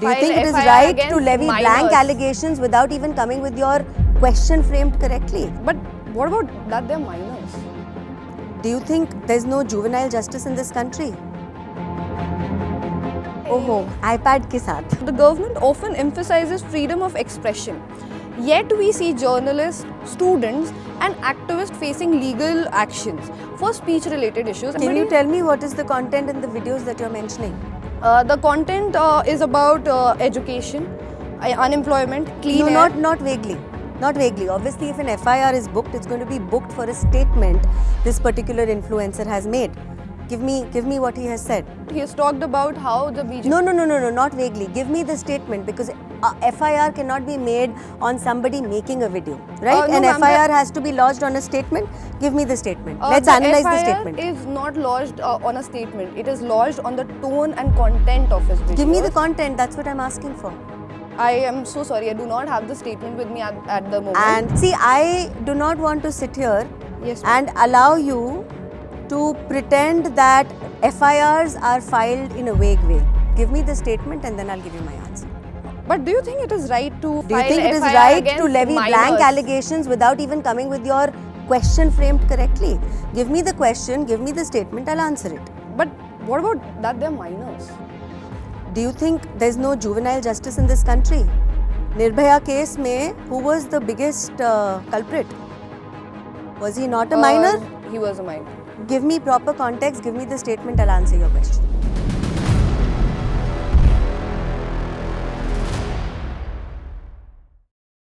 Do you file think it is FIR right to against levy blank minors. allegations without even coming with your question framed correctly? But what about that they're minors? Do you think there's no juvenile justice in this country? ओहो, iPad के साथ. The government often emphasizes freedom of expression. Yet we see journalists, students and activists facing legal actions for speech-related issues. Can you tell me what is the content in the videos that you're mentioning? The content is about education, unemployment, clean air. No, not vaguely. Not vaguely. Obviously, if an FIR is booked, it's going to be booked for a statement this particular influencer has made. Give me what he has said. He has talked about how the BJP... No, not vaguely. Give me the statement, because FIR cannot be made on somebody making a video, right? No, An ma'am, FIR has to be lodged on a statement. Give me the statement. Let's analyze the statement. FIR is not lodged on a statement. It is lodged on the tone and content of his video. Give me the content. That's what I'm asking for. I am so sorry. I do not have the statement with me at the moment. And see, I do not want to sit here Yes, and allow you to pretend that FIRs are filed in a vague way. Give me the statement and then I'll give you my answer. But do you think it is right to Do you file think it is FIR right against to levy minors? blank allegations without even coming with your question framed correctly? Give me the question, give me the statement, I'll answer it. But what about that they're minors? Do you think there's no juvenile justice in this country? Nirbhaya case mein, who was the biggest culprit? Was he not a minor? He was a minor. Give me proper context, give me the statement, I'll answer your question.